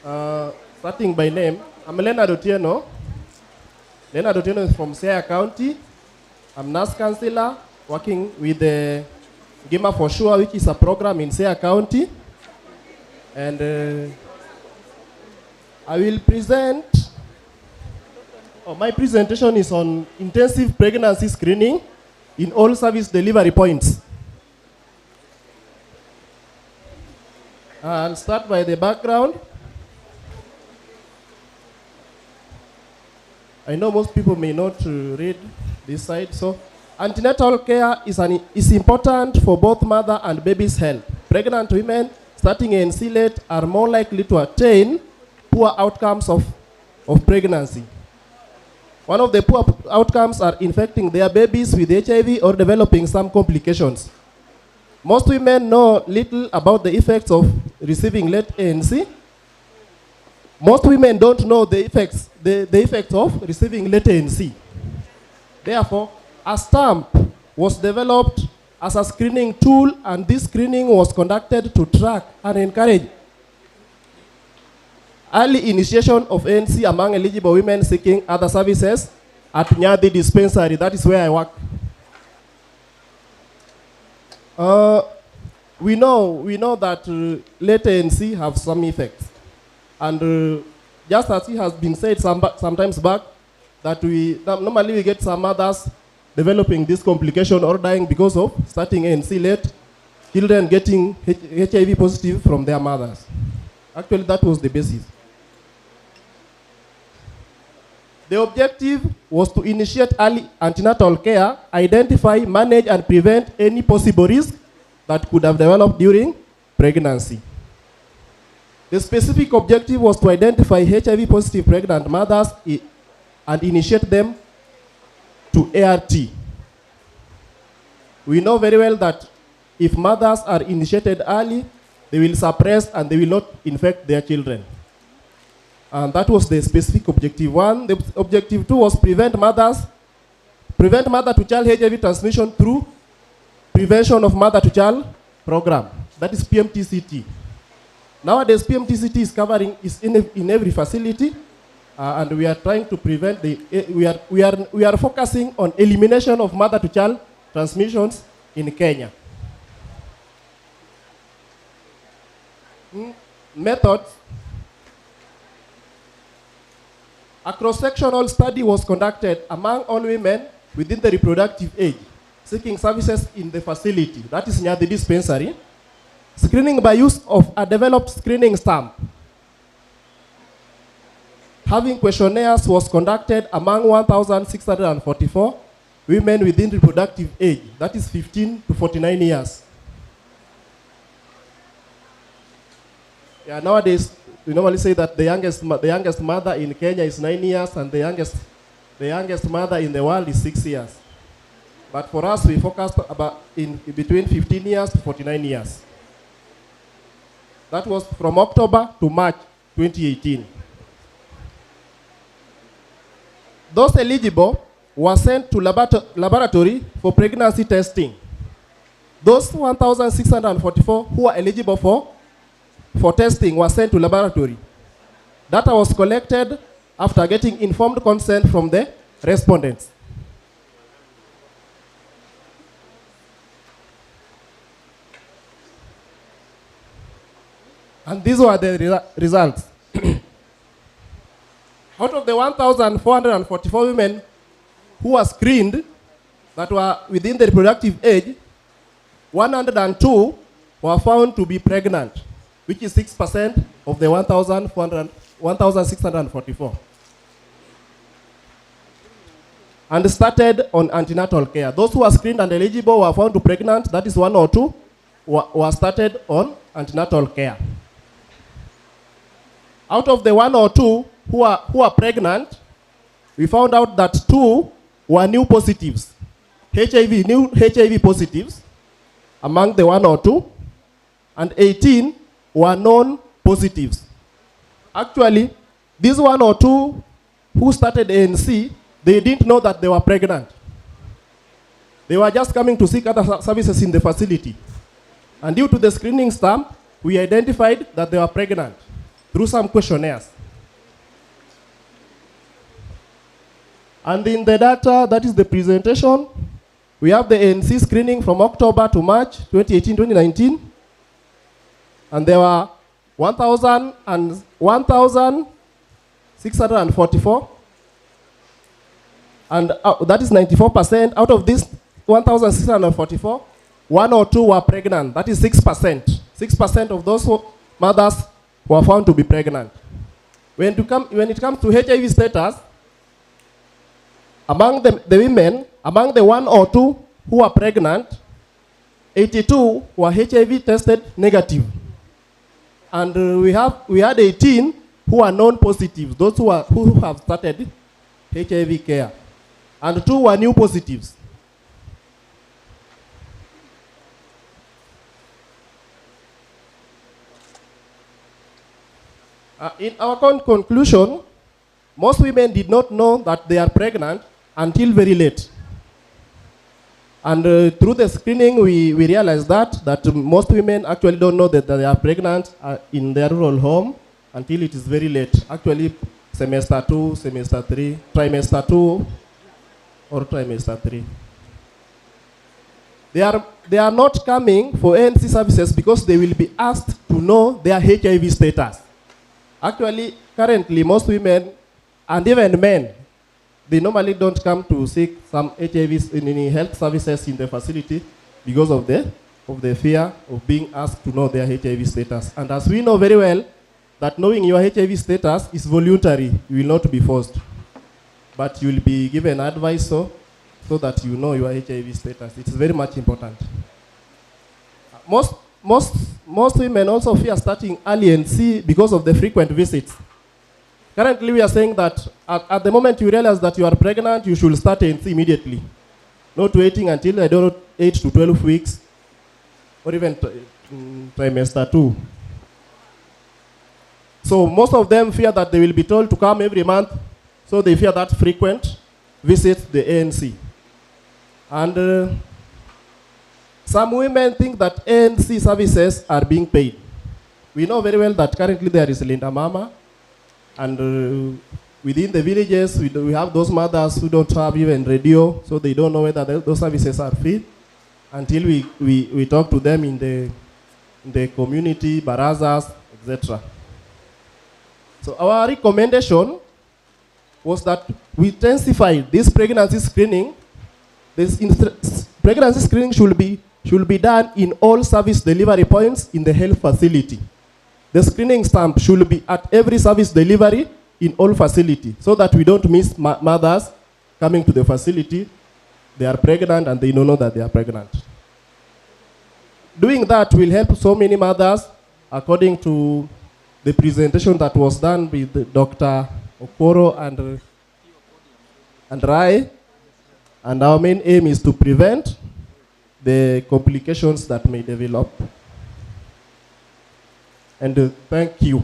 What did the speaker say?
Starting by name, I'm Leonard Otieno. Leonard Otieno is from Siaya County. I'm nurse counselor working with the Gima for Sure, which is a program in Siaya County. And I will present, my presentation is on intensive pregnancy screening in all service delivery points. I'll start by the background. I know most people may not read this side. So, antenatal care is important for both mother and baby's health. Pregnant women starting ANC late are more likely to attain poor outcomes of pregnancy. One of the poor outcomes are infecting their babies with HIV or developing some complications. Most women know little about the effects of receiving late ANC. Most women don't know the effects of receiving late ANC. Therefore, a stamp was developed as a screening tool, and this screening was conducted to track and encourage early initiation of ANC among eligible women seeking other services at Nyadi Dispensary. That is where I work. We know that late ANC have some effects. And just as it has been said sometimes back, that normally we get some mothers developing this complication or dying because of starting ANC late, children getting HIV positive from their mothers. Actually, that was the basis. The objective was to initiate early antenatal care, identify, manage, and prevent any possible risk that could have developed during pregnancy. The specific objective was to identify HIV positive pregnant mothers and initiate them to ART. We know very well that if mothers are initiated early, they will suppress and they will not infect their children. And that was the specific objective one. The objective two was prevent mother-to-child HIV transmission through prevention of mother-to-child program. That is PMTCT. Nowadays, PMTCT is in every facility, and we are trying to prevent we are focusing on elimination of mother-to-child transmissions in Kenya. Methods. A cross-sectional study was conducted among all women within the reproductive age seeking services in the facility, that is near the dispensary. Screening by use of a developed screening stamp. Having questionnaires was conducted among 1,644 women within reproductive age, that is 15 to 49 years. Yeah, nowadays, we normally say that the youngest mother in Kenya is 9 years, and the youngest mother in the world is 6 years. But for us, we focused about in between 15 years to 49 years. That was from October to March 2018. Those eligible were sent to laboratory for pregnancy testing. Those 1,644 who were eligible for testing were sent to laboratory. Data was collected after getting informed consent from the respondents. And these were the results. Out of the 1,444 women who were screened that were within the reproductive age, 102 were found to be pregnant, which is 6% of the 1,644. And started on antenatal care. Those who were screened and eligible were found to be pregnant, that is 102, were started on antenatal care. Out of the 102 who are pregnant, we found out that 2 were new positives, new HIV positives among the 102, and 18 were known positives. Actually, these 102 who started ANC, they didn't know that they were pregnant. They were just coming to seek other services in the facility. And due to the screening stamp, we identified that they were pregnant. through some questionnaires. And in the data, that is the presentation, we have the ANC screening from October to March 2018-2019. And there were 1,644. And that is 94%. Out of this 1,644, 1 or 2 were pregnant. That is 6%. 6% of those mothers were found to be pregnant. When it comes to HIV status, among the women, among the 1 or 2 who are pregnant, 82 were HIV tested negative. And we had 18 who are non-positive, those who have started HIV care. And 2 were new positives. In our conclusion, most women did not know that they are pregnant until very late. And through the screening, we realized that most women actually don't know that they are pregnant in their rural home until it is very late. Actually, semester 2, semester 3, trimester 2, or trimester 3. They are not coming for ANC services because they will be asked to know their HIV status. Actually, currently, most women and even men, they normally don't come to seek some HIV in any health services in the facility because of the fear of being asked to know their HIV status. And as we know very well, that knowing your HIV status is voluntary. You will not be forced. But you will be given advice so that you know your HIV status. It's very much important. Most women also fear starting early ANC because of the frequent visits. Currently, we are saying that at the moment you realize that you are pregnant, you should start ANC immediately. Not waiting until, 8 to 12 weeks, or even trimester 2. So most of them fear that they will be told to come every month, so they fear that frequent visit the ANC. And some women think that ANC services are being paid. We know very well that currently there is Linda Mama, and within the villages, we have those mothers who don't have even radio, so they don't know whether those services are free until we talk to them in the community, barazas, etc. So our recommendation was that we intensify this pregnancy screening. This pregnancy screening should be done in all service delivery points in the health facility. The screening stamp should be at every service delivery in all facility so that we don't miss mothers coming to the facility. They are pregnant and they don't know that they are pregnant. Doing that will help so many mothers, according to the presentation that was done with Dr. Okoro and Rai. And our main aim is to prevent the complications that may develop. And thank you.